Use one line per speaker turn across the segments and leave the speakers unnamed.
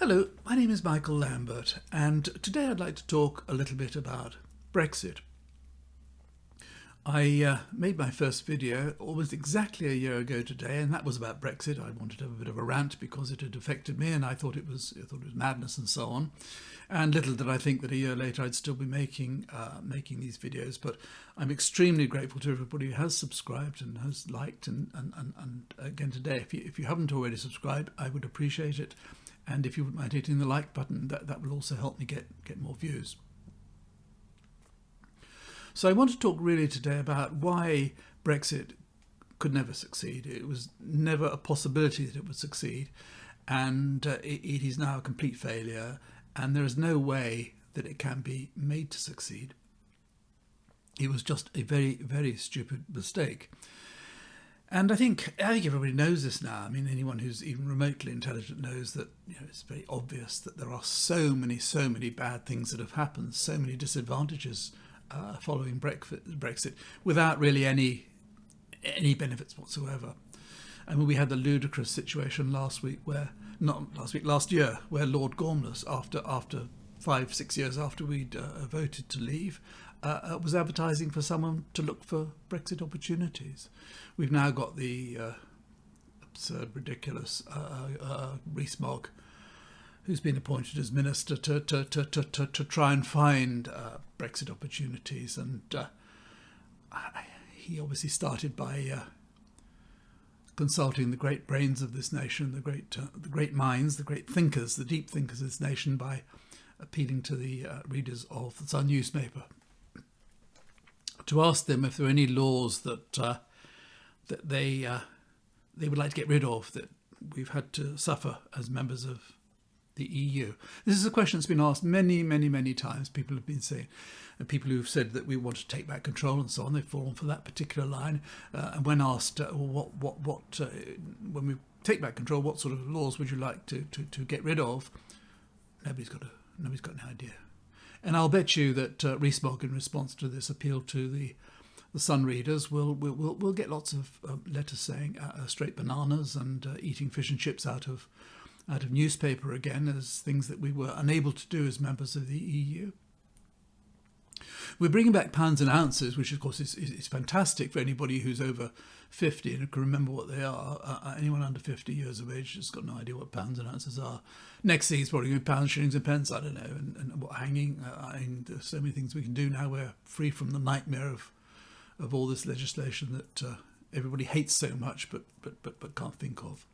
Hello, my name is Michael Lambert, and today I'd like to talk a little bit about Brexit. I made my first video almost exactly a year ago today, and that was about Brexit. I wanted to have a bit of a rant because it had affected me, and I thought it was madness and so on. And little did I think that a year later I'd still be making these videos. But I'm extremely grateful to everybody who has subscribed and has liked. And again today, if you haven't already subscribed, I would appreciate it. And if you wouldn't mind hitting the like button, that will also help me get more views. So I want to talk really today about why Brexit could never succeed. It was never a possibility that it would succeed, and it is now a complete failure, and there is no way that it can be made to succeed. It was just a very, very stupid mistake. And I think everybody knows this now. I mean, anyone who's even remotely intelligent knows that it's very obvious that there are so many bad things that have happened, so many disadvantages following Brexit, without really any benefits whatsoever. I mean, we had the ludicrous situation last year, where Lord Gormless, after 5-6 years after we'd voted to leave, was advertising for someone to look for Brexit opportunities. We've now got the absurd, ridiculous Rees-Mogg, who's been appointed as minister to try and find Brexit opportunities, and he obviously started by consulting the great brains of this nation, the great minds, the great thinkers, the deep thinkers of this nation, by appealing to the readers of the Sun newspaper to ask them if there are any laws that they would like to get rid of that we've had to suffer as members of the EU. This is a question that's been asked many times. People have been saying, and people who've said that we want to take back control and so on, they've fallen for that particular line. And when asked, when we take back control, what sort of laws would you like to get rid of? Nobody's got an idea. And I'll bet you that Rees-Mogg, in response to this appeal to the Sun readers, will get lots of letters saying straight bananas and eating fish and chips out of newspaper again, as things that we were unable to do as members of the EU. We're bringing back pounds and ounces, which of course is fantastic for anybody who's over 50 and can remember what they are. Anyone under 50 years of age has got no idea what pounds and ounces are. Next thing is probably going to be pounds, shillings and pence, I don't know, and what hanging. There's so many things we can do now. We're free from the nightmare of all this legislation that everybody hates so much but can't think of.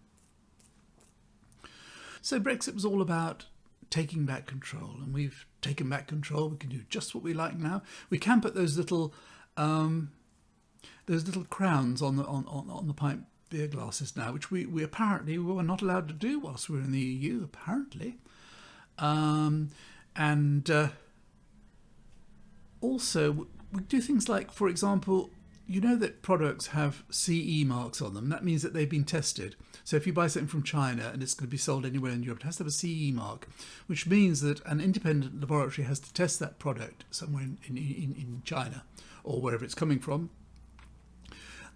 So Brexit was all about taking back control, and we've taken back control. We can do just what we like now. We can put those little crowns on the pint beer glasses now, which we apparently were not allowed to do whilst we were in the EU, apparently. Also we do things like, for example, you know that products have CE marks on them. That means that they've been tested. So if you buy something from China and it's going to be sold anywhere in Europe, it has to have a CE mark, which means that an independent laboratory has to test that product somewhere in China or wherever it's coming from.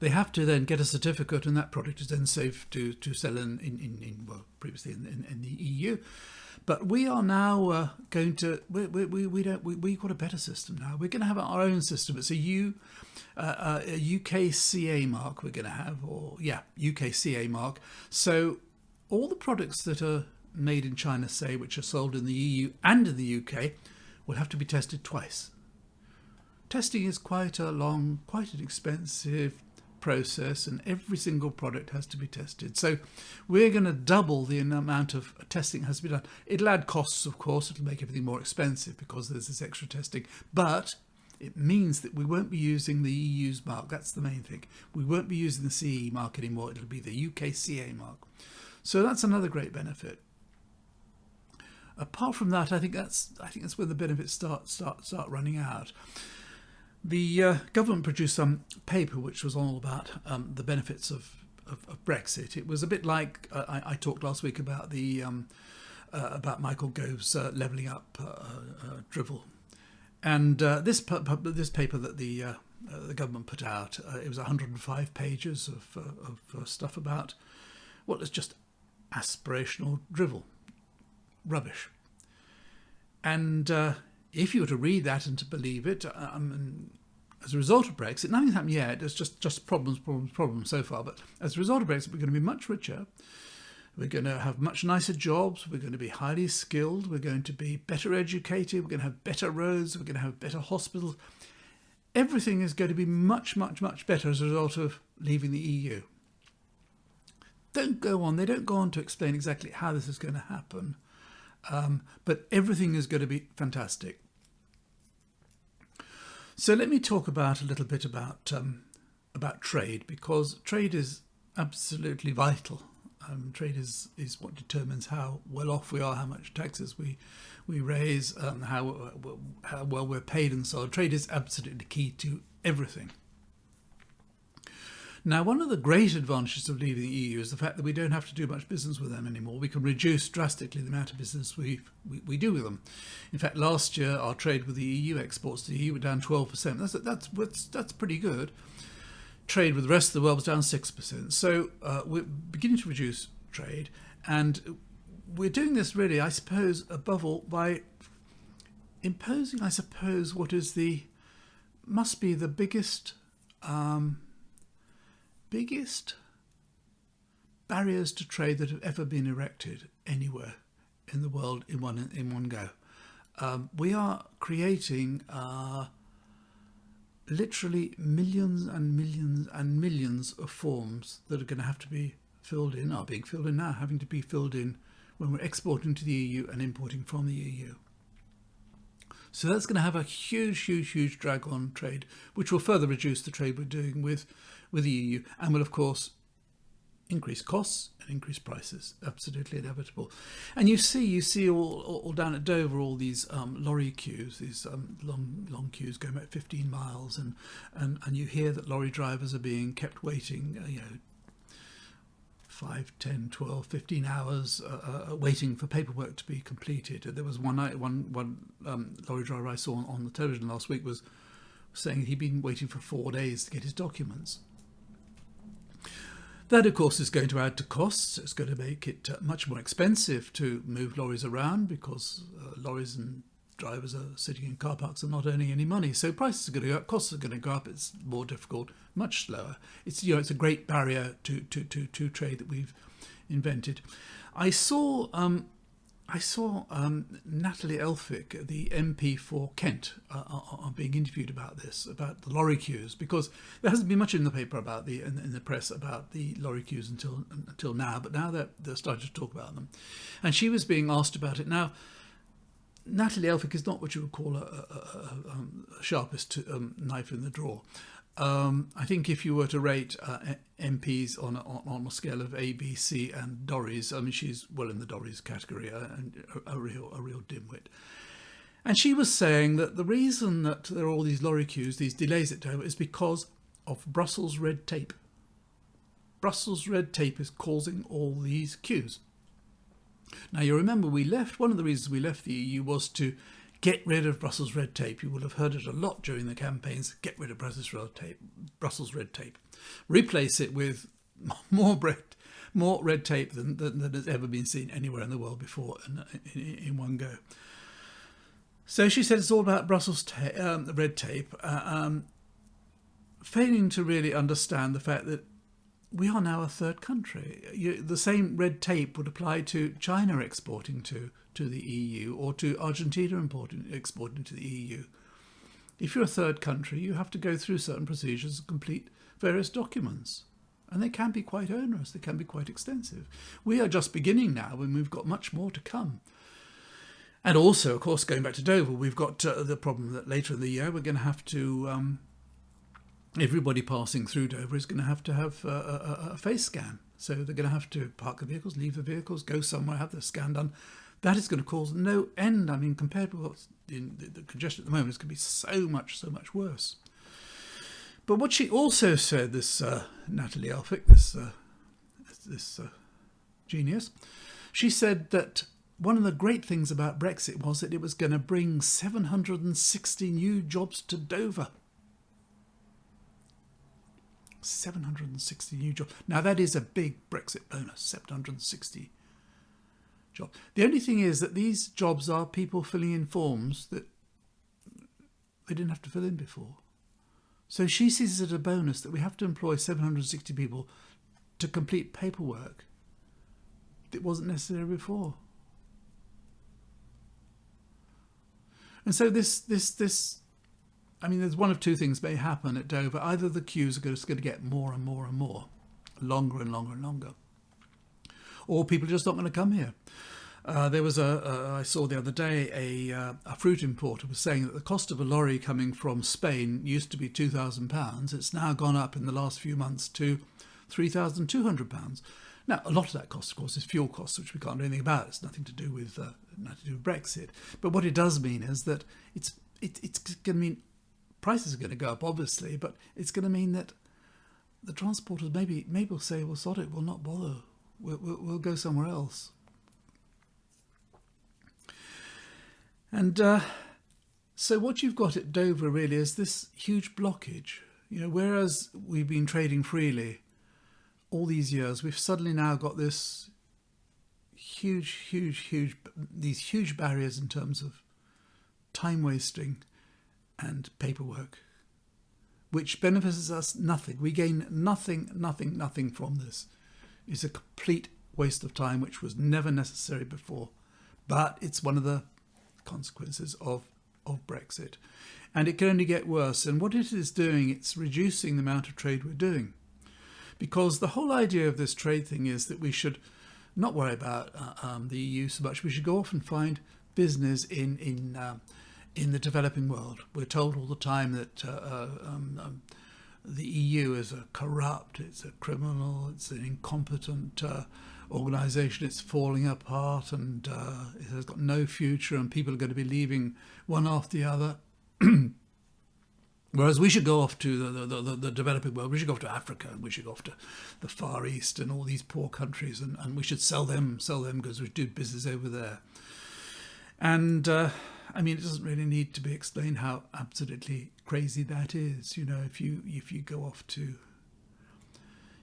They have to then get a certificate, and that product is then safe to sell previously in the EU. But we are now going to we've got a better system now. We're going to have our own system. It's a UKCA mark we're going to have, UKCA mark. So all the products that are made in China, say, which are sold in the EU and in the UK, will have to be tested twice. Testing is quite an expensive process, and every single product has to be tested. So we're going to double the amount of testing that has to be done. It'll add costs, of course. It'll make everything more expensive because there's this extra testing, but it means that we won't be using the EU's mark. That's the main thing. We won't be using the CE mark anymore. It'll be the UKCA mark. So that's another great benefit. Apart from that, I think that's when the benefits start running out. The government produced some paper which was all about the benefits of Brexit. It was a bit like I talked last week about about Michael Gove's levelling up drivel, and this paper that the government put out, it was 105 pages of stuff about what is just aspirational drivel. rubbish. And if you were to read that and to believe it, as a result of Brexit, nothing's happened yet. It's just problems so far. But as a result of Brexit, we're going to be much richer. We're going to have much nicer jobs. We're going to be highly skilled. We're going to be better educated. We're going to have better roads. We're going to have better hospitals. Everything is going to be much, much, much better as a result of leaving the EU. They don't go on to explain exactly how this is going to happen. But everything is going to be fantastic. So let me talk a little bit about trade, because trade is absolutely vital. Trade is what determines how well off we are, how much taxes we raise, how well we're paid, and so on. Trade is absolutely key to everything. Now, one of the great advantages of leaving the EU is the fact that we don't have to do much business with them anymore. We can reduce drastically the amount of business we do with them. In fact, last year our trade with the EU, exports to the EU, were down 12%. That's pretty good. Trade with the rest of the world was down 6%. So we're beginning to reduce trade, and we're doing this really, I suppose, above all by imposing, I suppose, what must be the biggest barriers to trade that have ever been erected anywhere in the world in one go. We are creating literally millions and millions and millions of forms that are going to have to be filled in, are being filled in now, having to be filled in when we're exporting to the EU and importing from the EU. So that's going to have a huge drag on trade, which will further reduce the trade we're doing with the EU, and will, of course, increase costs and increase prices. Absolutely inevitable. And you see all down at Dover all these lorry queues, these long queues going back 15 miles, and you hear that lorry drivers are being kept waiting, 5, 10, 12, 15 hours waiting for paperwork to be completed. There was one lorry driver I saw on the television last week was saying he'd been waiting for 4 days to get his documents. That, of course, is going to add to costs. It's going to make it much more expensive to move lorries around, because lorries and drivers are sitting in car parks and not earning any money. So prices are going to go up, costs are going to go up. It's more difficult, much slower. It's a great barrier to trade that we've invented. I saw Natalie Elphicke, the MP for Kent, being interviewed about this, about the lorry queues, because there hasn't been much in the paper about in the press about the lorry queues until now, but now they're starting to talk about them. And she was being asked about it. Now, Natalie Elphicke is not what you would call a sharpest knife in the drawer. I think if you were to rate MPs on a scale of A, B, C and Dorries, I mean, she's well in the Dorries category, and a real dimwit. And she was saying that the reason that there are all these lorry queues, these delays at Dover, is because of Brussels red tape. Brussels red tape is causing all these queues. Now, you remember one of the reasons we left the EU was to get rid of Brussels red tape. You will have heard it a lot during the campaigns. Get rid of Brussels red tape. Replace it with more red tape than has ever been seen anywhere in the world before in one go. So she said it's all about Brussels red tape, failing to really understand the fact that we are now a third country. The same red tape would apply to China exporting to the EU, or to Argentina exporting to the EU. If you're a third country, you have to go through certain procedures and complete various documents. And they can be quite onerous, they can be quite extensive. We are just beginning now, and we've got much more to come. And also, of course, going back to Dover, we've got the problem that later in the year we're going to have to... everybody passing through Dover is going to have a face scan. So they're going to have to park the vehicles, leave the vehicles, go somewhere, have the scan done. That is going to cause no end. I mean, compared with what's in the congestion at the moment, it's going to be so much worse. But what she also said, this Natalie Elphicke, this genius, she said that one of the great things about Brexit was that it was going to bring 760 new jobs to Dover. 760 new jobs. Now, that is a big Brexit bonus, 760 jobs. The only thing is that these jobs are people filling in forms that they didn't have to fill in before. So she sees it as a bonus that we have to employ 760 people to complete paperwork that wasn't necessary before. And so this, I mean, there's one of two things may happen at Dover. Either the queues are just going to get more and more and more, longer and longer and longer, or people are just not going to come here. There was I saw the other day a fruit importer was saying that the cost of a lorry coming from Spain used to be £2,000. It's now gone up in the last few months to £3,200. Now, a lot of that cost, of course, is fuel costs, which we can't do anything about. It's nothing to do with Brexit. But what it does mean is that it's going to mean prices are going to go up, obviously, but it's going to mean that the transporters maybe will say, well, sod it, we'll not bother. We'll go somewhere else. And so what you've got at Dover really is this huge blockage. You know, whereas we've been trading freely all these years, we've suddenly now got this huge barriers in terms of time wasting and paperwork, which benefits us nothing. We gain nothing from this. It's a complete waste of time, which was never necessary before. But it's one of the consequences of Brexit. And it can only get worse. And what it is doing, it's reducing the amount of trade we're doing. Because the whole idea of this trade thing is that we should not worry about the EU so much. We should go off and find business in the developing world. We're told all the time that the EU is a corrupt, it's a criminal, it's an incompetent organisation. It's falling apart and it has got no future, and people are going to be leaving one after the other. Whereas we should go off to the developing world. We should go off to Africa, and we should go off to the Far East and all these poor countries, and we should sell them goods. We should do business over there. And I mean, it doesn't really need to be explained how absolutely crazy that is. You know, if you go off to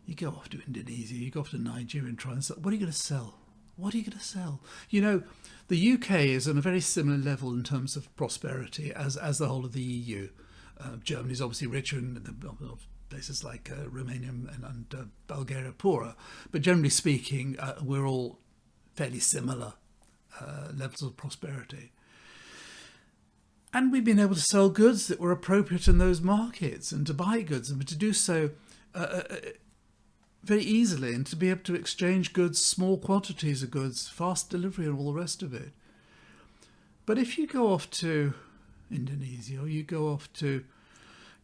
Indonesia, you go off to Nigeria and try and sell. What are you going to sell? What are you going to sell? You know, the UK is on a very similar level in terms of prosperity as the whole of the EU. Germany is obviously richer, and places like Romania and Bulgaria poorer. But generally speaking, we're all fairly similar levels of prosperity. And we've been able to sell goods that were appropriate in those markets, and to buy goods, and to do so very easily, and to be able to exchange goods, small quantities of goods, fast delivery and all the rest of it. But if you go off to Indonesia, or you go off to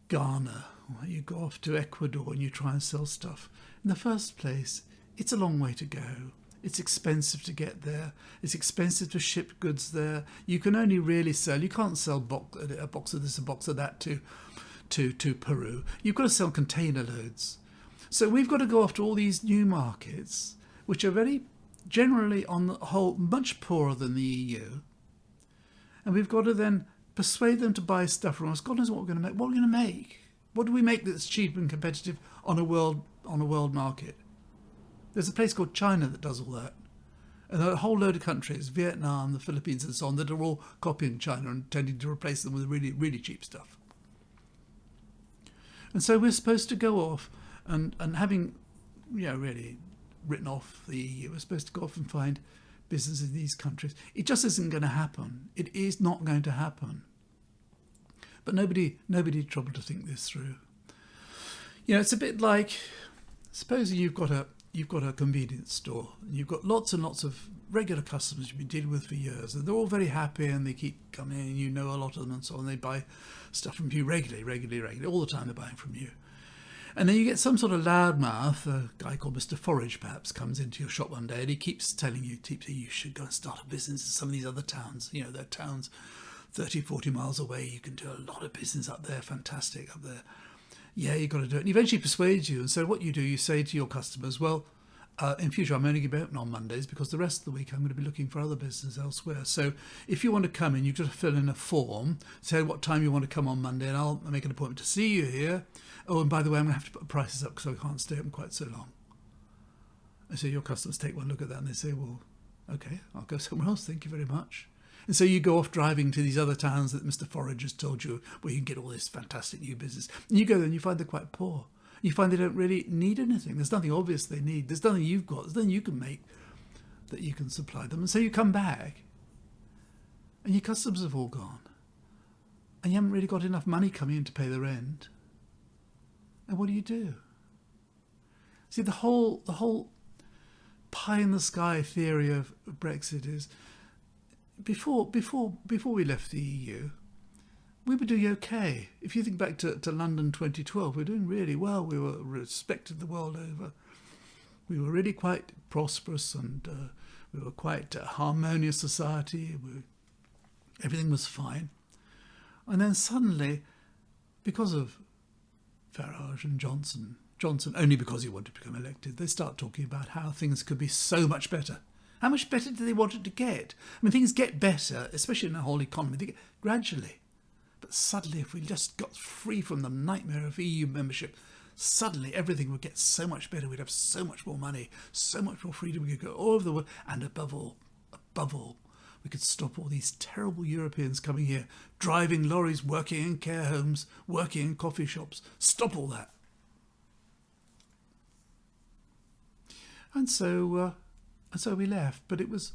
Ghana, or you go off to Ecuador and you try and sell stuff, in the first place, it's a long way to go. It's expensive to get there. It's expensive to ship goods there. You can only really sell, you can't sell a box of this, a box of that to Peru. You've got to sell container loads. So we've got to go after all these new markets, which are very generally on the whole much poorer than the EU. And we've got to then persuade them to buy stuff from us. God knows what we're going to make. What are we going to make? What do we make that's cheap and competitive on a world market? There's a place called China that does all that. And there are a whole load of countries, Vietnam, the Philippines and so on, that are all copying China and tending to replace them with really, really cheap stuff. And so we're supposed to go off and having, you know, really written off the EU, we're supposed to go off and find business in these countries. It just isn't going to happen. It is not going to happen. But nobody troubled to think this through. You know, it's a bit like, supposing you've got a convenience store, and you've got lots and lots of regular customers you've been dealing with for years, and they're all very happy, and they keep coming in, and you know a lot of them and so on. They buy stuff from you regularly, all the time they're buying from you. And then you get some sort of loudmouth, a guy called Mr. Forage perhaps, comes into your shop one day, and he keeps telling you, you should go and start a business in some of these other towns. You know, they're towns 30, 40 miles away. You can do a lot of business up there, fantastic up there. Yeah, you've got to do it. And he eventually persuades you. And so what you do, you say to your customers, well, in future, I'm only going to be open on Mondays because the rest of the week I'm going to be looking for other business elsewhere. So if you want to come in, you've got to fill in a form, say what time you want to come on Monday, and I'll make an appointment to see you here. Oh, and by the way, I'm going to have to put prices up because I can't stay open quite so long. And so your customers take one look at that and they say, well, Okay, I'll go somewhere else, thank you very much. And so you go off driving to these other towns that Mr. Forage has told you where you can get all this fantastic new business. And you go there and you find they're quite poor. You find they don't really need anything. There's nothing obvious they need. There's nothing you've got. There's nothing you can make that you can supply them. And so you come back and your customers have all gone. And you haven't really got enough money coming in to pay the rent. And what do? See, the whole pie in the sky theory of Brexit is before we left the EU, we were doing okay. If you think back to London 2012, we were doing really well. We were respected the world over. We were really quite prosperous, and we were quite a harmonious society. Everything was fine. And then suddenly, because of Farage and Johnson only because he wanted to become elected, they start talking about how things could be so much better. How much better do they want it to get? I mean, things get better, especially in the whole economy, they get gradually. But suddenly, if we just got free from the nightmare of EU membership, suddenly everything would get so much better. We'd have so much more money, so much more freedom. We could go all over the world. And above all, we could stop all these terrible Europeans coming here, driving lorries, working in care homes, working in coffee shops. Stop all that. And so we left. But it was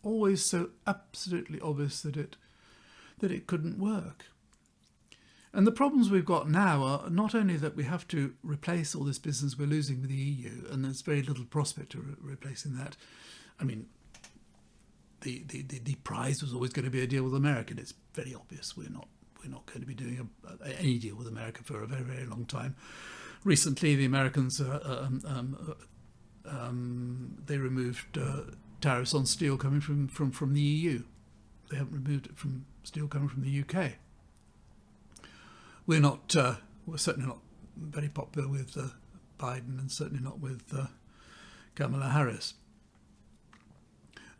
always so absolutely obvious that it couldn't work. And the problems we've got now are not only that we have to replace all this business we're losing with the EU, and there's very little prospect of replacing that. I mean, the prize was always going to be a deal with America. And it's very obvious we're not going to be doing any deal with America for a very, very long time. Recently, the Americans they removed tariffs on steel coming from the EU. They haven't removed it from steel coming from the UK. We're certainly not very popular with Biden, and certainly not with Kamala Harris.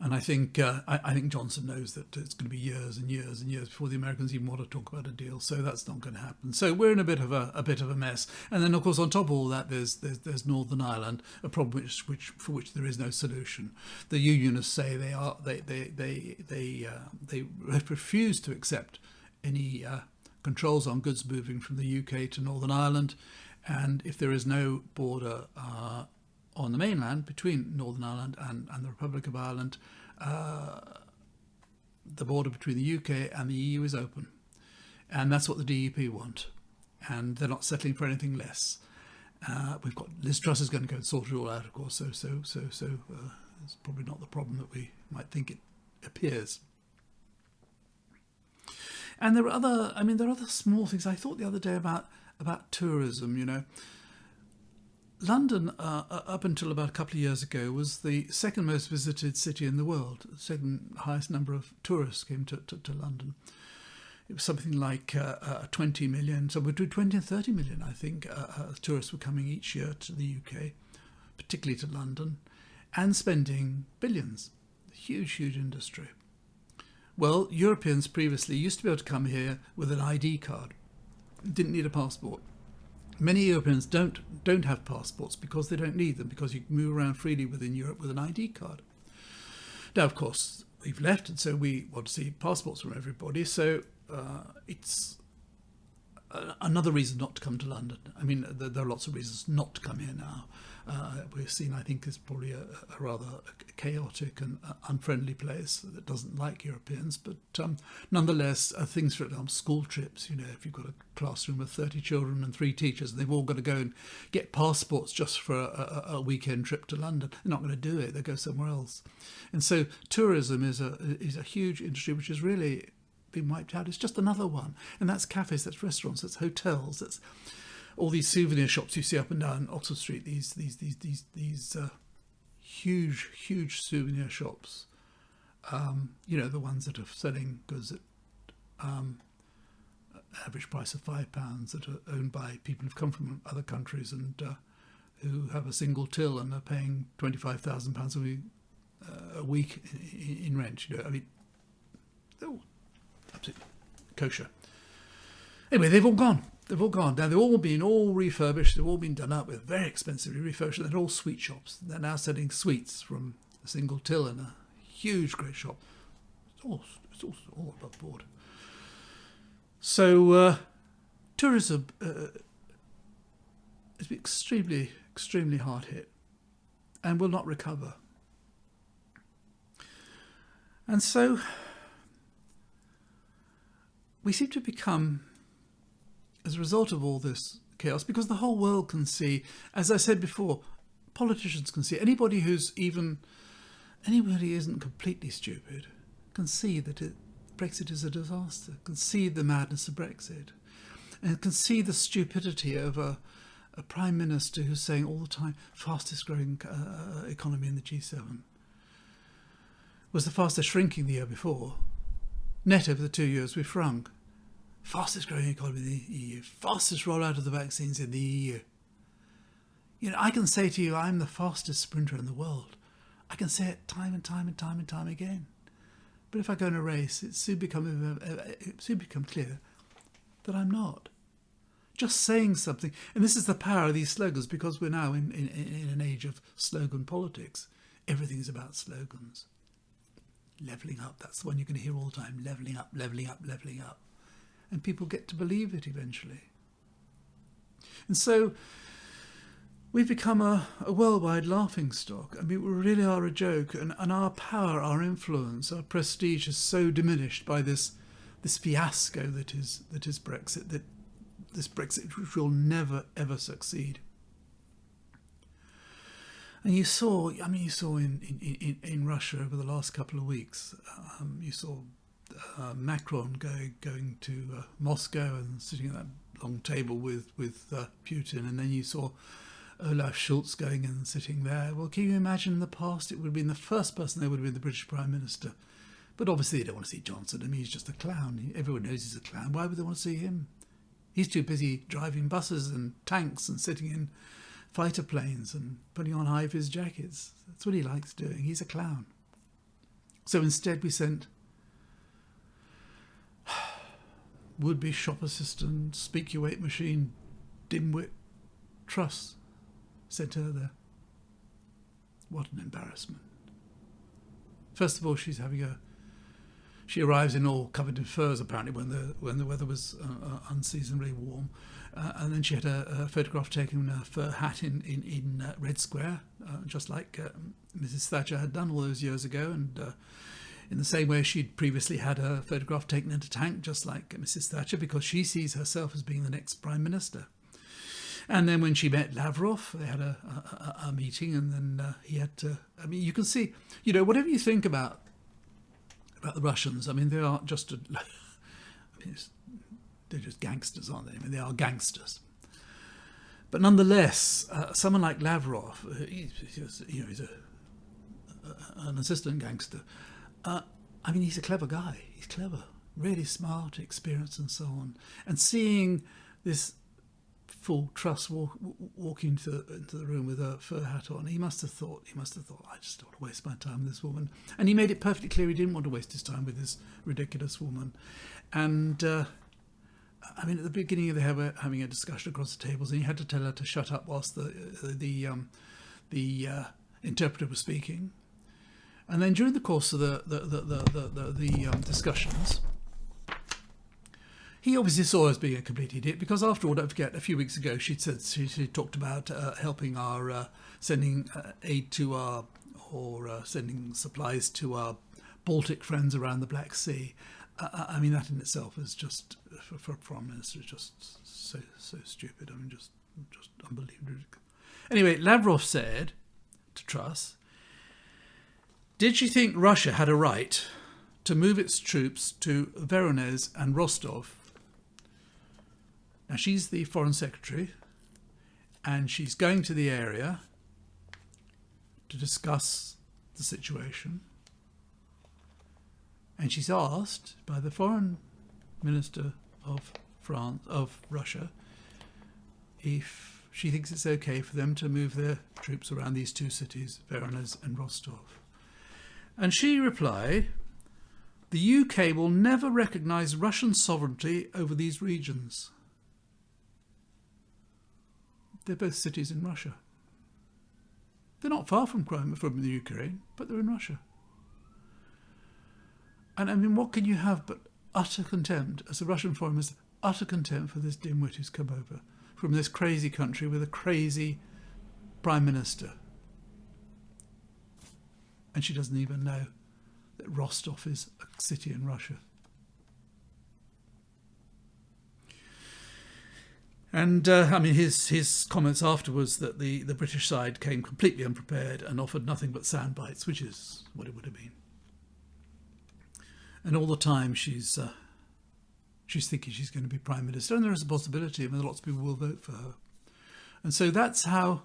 And I think Johnson knows that it's going to be years and years and years before the Americans even want to talk about a deal. So that's not going to happen. So we're in a bit of a mess. And then, of course, on top of all that, there's Northern Ireland, a problem for which there is no solution. The unionists say they refuse to accept any controls on goods moving from the UK to Northern Ireland, and if there is no border on the mainland between Northern Ireland and the Republic of Ireland, the border between the UK and the EU is open. And that's what the DEP want. And they're not settling for anything less. We've got Liz Truss is going to go and sort it all out, of course, so it's probably not the problem that we might think it appears. And there are other small things. I thought the other day about tourism, you know. London, up until about a couple of years ago, was the second most visited city in the world. The second highest number of tourists came to London. It was something like 20 million, so between 20 and 30 million, I think, tourists were coming each year to the UK, particularly to London, and spending billions. Huge, huge industry. Well, Europeans previously used to be able to come here with an ID card. Didn't need a passport. Many Europeans don't have passports because they don't need them, because you can move around freely within Europe with an ID card. Now, of course, we've left, and so we want to see passports from everybody. So it's another reason not to come to London. I mean, there are lots of reasons not to come here now. We're seen, I think, as probably a rather chaotic and unfriendly place that doesn't like Europeans. But nonetheless, things, for example, school trips. You know, if you've got a classroom of 30 children and 3 teachers, and they've all got to go and get passports just for a weekend trip to London, they're not going to do it. They go somewhere else. And so tourism is a huge industry which has really been wiped out. It's just another one. And that's cafes, that's restaurants, that's hotels, that's all these souvenir shops you see up and down Oxford Street, these huge souvenir shops. You know, the ones that are selling goods at average price of £5, that are owned by people who've come from other countries and who have a single till and are paying £25,000 a week in rent. You know, I mean, they're all absolutely kosher. Anyway, they've all gone. Now, they've all been refurbished. They've all been done up with very expensively refurbished. They're all sweet shops. They're now selling sweets from a single till in a huge, great shop. It's all above board. So tourism has been extremely, extremely hard hit and will not recover. And so we seem to become, as a result of all this chaos, because the whole world can see, as I said before, politicians can see, anybody who isn't completely stupid can see that Brexit is a disaster, can see the madness of Brexit, and can see the stupidity of a Prime Minister who's saying all the time, fastest growing economy in the G7. Was the fastest shrinking the year before. Net over the 2 years we've shrunk. Fastest growing economy in the EU. Fastest rollout of the vaccines in the EU. You know, I can say to you, I'm the fastest sprinter in the world. I can say it time and time and time and time again. But if I go in a race, it soon become clear that I'm not. Just saying something, and this is the power of these slogans, because we're now in an age of slogan politics. Everything is about slogans. Levelling up, that's the one you're going to hear all the time. Levelling up, levelling up, levelling up. And people get to believe it eventually. And so we've become a worldwide laughingstock. I mean, we really are a joke. And our power, our influence, our prestige is so diminished by this fiasco that is Brexit, this Brexit which will never, ever succeed. And you saw in Russia over the last couple of weeks, you saw Macron going to Moscow and sitting at that long table with Putin, and then you saw Olaf Scholz going and sitting there. Well, can you imagine in the past it would have been the first person there would have been the British Prime Minister. But obviously they don't want to see Johnson. I mean, he's just a clown. Everyone knows he's a clown. Why would they want to see him? He's too busy driving buses and tanks and sitting in fighter planes and putting on high-vis jackets. That's what he likes doing. He's a clown. So instead we sent would-be shop assistant, speak-your-weight machine, dimwit, Truss, sent her there. What an embarrassment. First of all, she arrives in all covered in furs, apparently, when the weather was unseasonably warm. And then she had a photograph taken in a fur hat in Red Square, just like Mrs. Thatcher had done all those years ago. And in the same way she'd previously had a photograph taken in a tank, just like Mrs. Thatcher, because she sees herself as being the next Prime Minister. And then when she met Lavrov, they had a meeting, and then he had to... I mean, you can see, you know, whatever you think about the Russians, I mean, they are just... they're just gangsters, aren't they? I mean, they are gangsters. But nonetheless, someone like Lavrov, he's an assistant gangster. I mean, he's a clever guy. He's clever, really smart, experienced, and so on. And seeing this full Truss walk into the room with a fur hat on, he must have thought, I just don't want to waste my time with this woman. And he made it perfectly clear he didn't want to waste his time with this ridiculous woman. And I mean, at the beginning they were having a discussion across the tables, and he had to tell her to shut up whilst the interpreter was speaking. And then during the course of the discussions, he obviously saw her as being a complete idiot, because after all, don't forget, a few weeks ago she talked about helping our sending aid to our, or sending supplies to our Baltic friends around the Black Sea. I mean, that in itself is just, for a Prime Minister, is just so stupid. I mean, just unbelievable. Anyway, Lavrov said to Truss, did she think Russia had a right to move its troops to Voronezh and Rostov? Now, she's the Foreign Secretary, and she's going to the area to discuss the situation. And she's asked by the Foreign Minister of Russia, if she thinks it's okay for them to move their troops around these two cities, Voronezh and Rostov. And she replied, the UK will never recognise Russian sovereignty over these regions. They're both cities in Russia. They're not far from the Ukraine, but they're in Russia. And I mean, what can you have but utter contempt, as a Russian foreign minister, utter contempt for this dimwit who's come over from this crazy country with a crazy prime minister. And she doesn't even know that Rostov is a city in Russia. And I mean, his comments afterwards that the British side came completely unprepared and offered nothing but sound bites, which is what it would have been. And all the time she's thinking she's going to be prime minister, and there is a possibility. I mean, lots of people will vote for her. And so that's how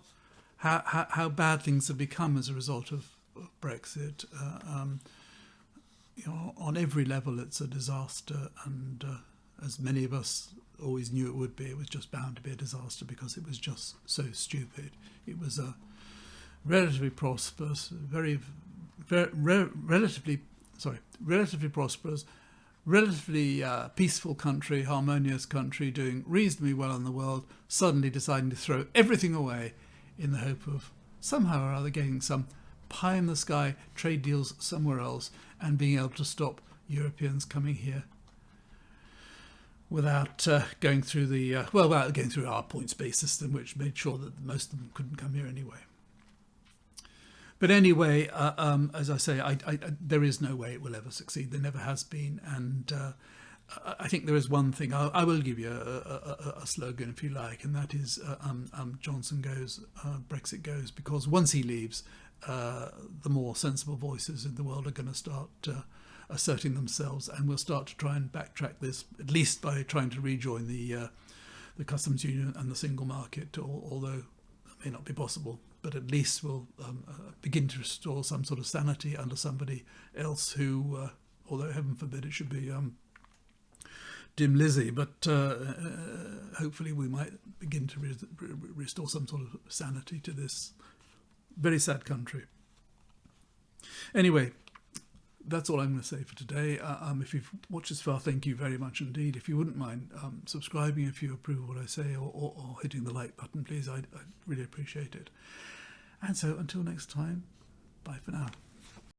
bad things have become as a result of Brexit. On every level, it's a disaster, and as many of us always knew it would be, it was just bound to be a disaster because it was just so stupid. It was a relatively prosperous, relatively prosperous, relatively peaceful country, harmonious country, doing reasonably well in the world, suddenly deciding to throw everything away in the hope of somehow or other getting some pie-in-the-sky trade deals somewhere else and being able to stop Europeans coming here without going through without going through our points-based system, which made sure that most of them couldn't come here anyway. But anyway, as I say, there is no way it will ever succeed. There never has been. And I think there is one thing. I will give you a slogan, if you like, and that is Johnson goes, Brexit goes, because once he leaves, the more sensible voices in the world are going to start asserting themselves, and we'll start to try and backtrack this, at least by trying to rejoin the customs union and the single market, although that may not be possible. But at least we'll begin to restore some sort of sanity under somebody else who, although heaven forbid it should be Dim Lizzy, but hopefully we might begin to restore some sort of sanity to this very sad country. Anyway, that's all I'm going to say for today. If you've watched this far, thank you very much indeed. If you wouldn't mind subscribing if you approve of what I say, or hitting the like button, please, I'd really appreciate it. And so until next time, bye for now.